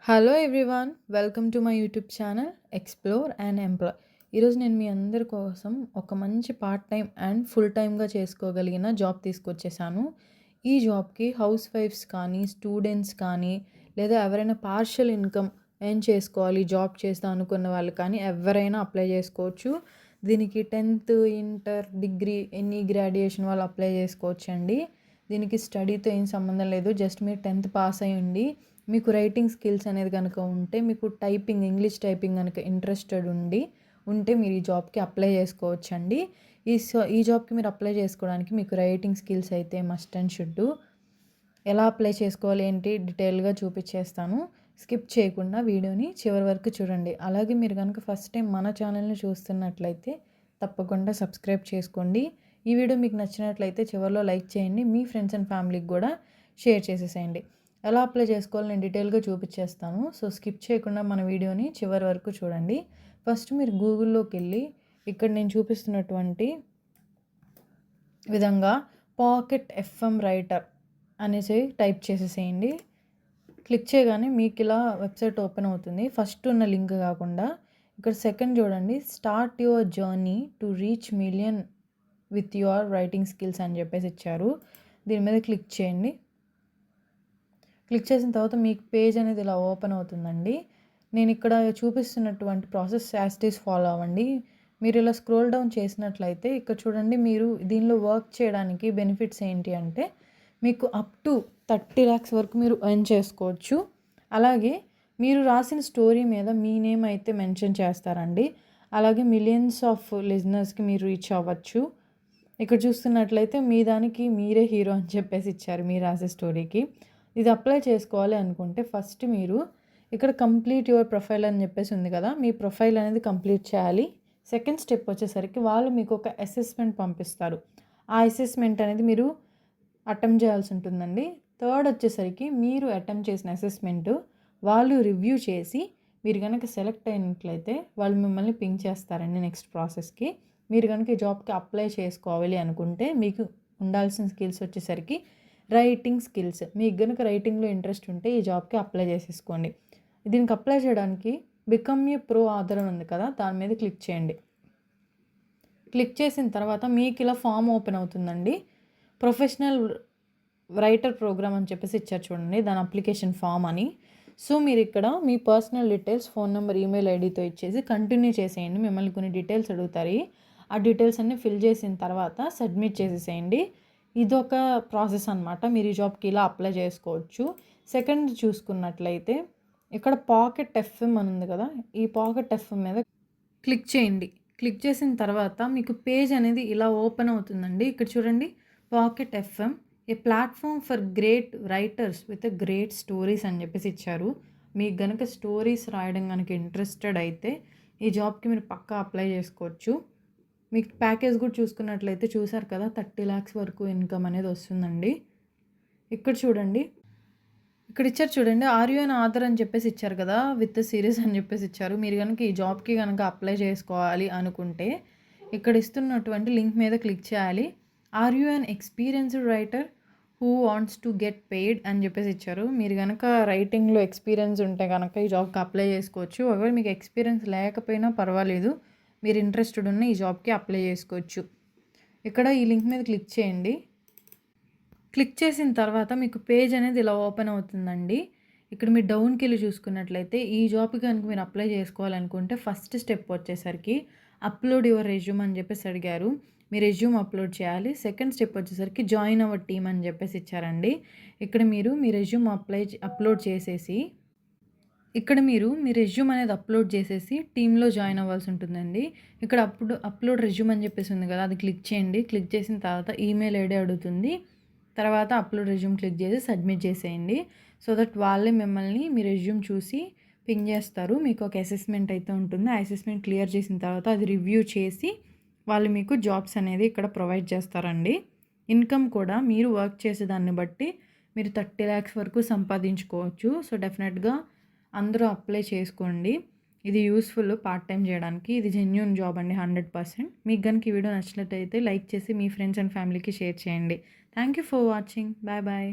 Hello everyone, welcome to my YouTube channel explore and employ. ఈరోజు నేను మీ అందరి కోసం ఒక మంచి పార్ట్ టైమ్ అండ్ ఫుల్ టైమ్‌గా చేసుకోగలిగిన జాబ్ తీసుకొచ్చేసాను. ఈ జాబ్‌కి హౌస్ వైఫ్స్ కానీ, స్టూడెంట్స్ కానీ, లేదా ఎవరైనా పార్షియల్ ఇన్‌కమ్ ఎర్న్ చేసుకోవాలి జాబ్ చేస్తా అనుకున్న వాళ్ళు కానీ ఎవరైనా అప్లై చేసుకోవచ్చు. దీనికి 10th, inter, degree any graduation వాళ్ళు అప్లై చేసుకోవచ్చండి. దీనికి స్టడీతో ఏం సంబంధం లేదు. జస్ట్ మీరు 10th పాస్ అయ్యి ఉండి మీకు రైటింగ్ స్కిల్స్ అనేది కనుక ఉంటే, మీకు టైపింగ్ ఇంగ్లీష్ టైపింగ్ కనుక ఇంట్రెస్టెడ్ ఉంటే మీరు ఈ జాబ్‌కి అప్లై చేసుకోవచ్చండి. ఈ జాబ్‌కి మీరు అప్లై చేసుకోవడానికి మీకు రైటింగ్ స్కిల్స్ అయితే మస్ట్ అండ్ షుడ్. ఎలా అప్లై చేసుకోవాలి ఏంటి డీటెయిల్‌గా చూపించేస్తాను. స్కిప్ చేయకుండా వీడియోని చివరి వరకు చూడండి. అలాగే మీరు కనుక ఫస్ట్ టైం మన ఛానల్‌ని చూస్తున్నట్లయితే తప్పకుండా సబ్స్క్రైబ్ చేసుకోండి. ఈ వీడియో మీకు నచ్చినట్లయితే చివరిలో లైక్ చేయండి. మీ ఫ్రెండ్స్ అండ్ ఫ్యామిలీకి కూడా షేర్ చేసేసేయండి. ఎలా అప్లై చేసుకోవాలో నేను డీటెయిల్‌గా చూపించేస్తాను. సో స్కిప్ చేయకుండా మన వీడియోని చివరి వరకు చూడండి. ఫస్ట్ మీరు గూగుల్‌లోకి వెళ్ళి ఇక్కడ నేను చూపిస్తున్నటువంటి విధంగా పాకెట్ ఎఫ్ఎం రైటర్ అనేసి టైప్ చేసేసేయండి. క్లిక్ చేయగానే మీకు ఇలా వెబ్సైట్ ఓపెన్ అవుతుంది. ఫస్ట్ ఉన్న లింక్ కాకుండా ఇక్కడ సెకండ్ చూడండి, start your journey to reach million with your writing skills అని చెప్పేసి ఇచ్చారు. దీని మీద క్లిక్ చేయండి. క్లిక్ చేసిన తర్వాత మీకు పేజ్ అనేది ఇలా ఓపెన్ అవుతుందండి. నేను ఇక్కడ చూపిస్తున్నటువంటి process as it is follow అవ్వండి. మీరు ఇలా స్క్రోల్ డౌన్ చేసినట్లయితే ఇక్కడ చూడండి, మీరు దీనిలో వర్క్ చేయడానికి బెనిఫిట్స్ ఏంటి అంటే మీకు అప్ టు 30 lakhs వరకు మీరు ఎర్న్ చేసుకోవచ్చు. అలాగే మీరు రాసిన స్టోరీ మీద మీ నేమ్ అయితే మెన్షన్ చేస్తారండి. అలాగే మిలియన్స్ ఆఫ్ లిజనర్స్కి మీరు రీచ్ అవ్వచ్చు. ఇక్కడ చూస్తున్నట్లయితే మీ దానికి మీరే హీరో అని చెప్పేసి ఇచ్చారు మీరు రాసే స్టోరీకి. ఇది అప్లై చేసుకోవాలి అనుకుంటే ఫస్ట్ మీరు ఇక్కడ కంప్లీట్ యువర్ ప్రొఫైల్ అని చెప్పేసి ఉంది కదా, మీ ప్రొఫైల్ అనేది కంప్లీట్ చేయాలి. సెకండ్ స్టెప్ వచ్చేసరికి వాళ్ళు మీకు ఒక అసెస్మెంట్ పంపిస్తారు. ఆ అసెస్మెంట్ అనేది మీరు అటెంప్ట్ చేయాల్సి ఉంటుందండి. థర్డ్ వచ్చేసరికి మీరు అటెంప్ట్ చేసిన అసెస్మెంట్ వాళ్ళు రివ్యూ చేసి మీరు కనుక సెలెక్ట్ అయినట్లయితే వాళ్ళు మిమ్మల్ని పింక్ చేస్తారండి నెక్స్ట్ ప్రాసెస్కి. మీరు కనుక ఈ జాబ్కి అప్లై చేసుకోవాలి అనుకుంటే మీకు ఉండాల్సిన స్కిల్స్ వచ్చేసరికి రైటింగ్ స్కిల్స్. మీకు కనుక రైటింగ్లో ఇంట్రెస్ట్ ఉంటే ఈ జాబ్కి అప్లై చేసేసుకోండి. దీనికి అప్లై చేయడానికి బికమ్ ఏ ప్రో ఆథర్ అని ఉంది కదా, దాని మీద క్లిక్ చేయండి. క్లిక్ చేసిన తర్వాత మీకు ఇలా ఫామ్ ఓపెన్ అవుతుందండి. ప్రొఫెషనల్ రైటర్ ప్రోగ్రామ్ అని చెప్పేసి ఇచ్చారు చూడండి, దాని అప్లికేషన్ ఫామ్ అని. సో మీరు ఇక్కడ మీ personal details, phone number, email ఐడితో ఇచ్చేసి కంటిన్యూ చేసేయండి. మిమ్మల్ని కొన్ని డీటెయిల్స్ అడుగుతారు. ఆ డీటెయిల్స్ అన్నీ ఫిల్ చేసిన తర్వాత సబ్మిట్ చేసేసేయండి. ఇదొక ప్రాసెస్ అనమాట. మీరు ఈ జాబ్కి ఇలా అప్లై చేసుకోవచ్చు. సెకండ్ చూసుకున్నట్లయితే ఇక్కడ పాకెట్ ఎఫ్ఎం అని ఉంది కదా, ఈ పాకెట్ ఎఫ్ఎం మీద క్లిక్ చేయండి. క్లిక్ చేసిన తర్వాత మీకు పేజ్ అనేది ఇలా ఓపెన్ అవుతుందండి. ఇక్కడ చూడండి, pocket FM A platform for great writers with great stories అని చెప్పేసి ఇచ్చారు. మీకు కనుక స్టోరీస్ రాయడం కనుక ఇంట్రెస్టెడ్ అయితే ఈ జాబ్కి మీరు పక్కా అప్లై చేసుకోవచ్చు. మీకు ప్యాకేజ్ కూడా చూసుకున్నట్లయితే చూసారు కదా, 30 lakhs వరకు ఇన్కమ్ అనేది వస్తుందండి. ఇక్కడ చూడండి, ఇక్కడ ఇచ్చారు చూడండి, ఆర్ యు ఎన్ ఆథర్ అని చెప్పేసి ఇచ్చారు కదా, విత్ సిరీస్ అని చెప్పేసి ఇచ్చారు. మీరు కనుక ఈ జాబ్కి కనుక అప్లై చేసుకోవాలి అనుకుంటే ఇక్కడ ఇస్తున్నటువంటి లింక్ మీద క్లిక్ చేయాలి. Are you an experienced writer who wants to get paid అని చెప్పేసి ఇచ్చారు. మీరు కనుక రైటింగ్లో ఎక్స్పీరియన్స్ ఉంటే కనుక ఈ జాబ్కి అప్లై చేసుకోవచ్చు. ఒకవేళ మీకు ఎక్స్పీరియన్స్ లేకపోయినా పర్వాలేదు, మీరు ఇంట్రెస్టెడ్ ఉన్న ఈ జాబ్కి అప్లై చేసుకోవచ్చు. ఇక్కడ ఈ లింక్ మీద క్లిక్ చేయండి. క్లిక్ చేసిన తర్వాత మీకు పేజ్ అనేది ఇలా ఓపెన్ అవుతుందండి. ఇక్కడ మీరు డౌన్కి వెళ్ళి చూసుకున్నట్లయితే ఈ జాబ్కి కనుక మీరు అప్లై చేసుకోవాలనుకుంటే ఫస్ట్ స్టెప్ వచ్చేసరికి అప్లోడ్ యువర్ రెజ్యూమ్ అని చెప్పేసి అడిగారు. మీ రెజ్యూమ్ అప్లోడ్ చేయాలి. సెకండ్ స్టెప్ వచ్చేసరికి జాయిన్ అవర్ టీమ్ అని చెప్పేసి ఇచ్చారండి. ఇక్కడ మీరు మీ రెజ్యూమ్ అప్లోడ్ చేసేసి మీ రెజ్యూమ్ అనేది అప్లోడ్ చేసేసి టీంలో జాయిన్ అవ్వాల్సి ఉంటుందండి. ఇక్కడ అప్లోడ్ రెజ్యూమ్ అని చెప్పేసి ఉంది కదా, అది క్లిక్ చేయండి. క్లిక్ చేసిన తర్వాత ఈమెయిల్ ఐడి అడుగుతుంది. తర్వాత అప్లోడ్ రెజ్యూమ్ క్లిక్ చేసి సబ్మిట్ చేసేయండి. సో దట్ వాళ్ళే మిమ్మల్ని మీ రెజ్యూమ్ చూసి పింగ్ చేస్తారు. మీకు ఒక అసెస్మెంట్ అయితే ఉంటుంది. ఆ అసెస్మెంట్ క్లియర్ చేసిన తర్వాత అది రివ్యూ చేసి వాళ్ళు మీకు జాబ్స్ అనేది ఇక్కడ ప్రొవైడ్ చేస్తారండి. ఇన్కమ్ కూడా మీరు వర్క్ చేసేదాన్ని బట్టి మీరు 30 lakhs వరకు సంపాదించుకోవచ్చు. సో డెఫినెట్గా అందరూ అప్లై చేసుకోండి. ఇది యూస్ఫుల్ పార్ట్ టైం చేయడానికి. ఇది జెన్యూన్ జాబ్ అండి 100%. మీకు కనుక ఈ వీడియో నచ్చినట్టయితే లైక్ చేసి మీ ఫ్రెండ్స్ అండ్ ఫ్యామిలీకి షేర్ చేయండి. Thank you for watching. Bye bye.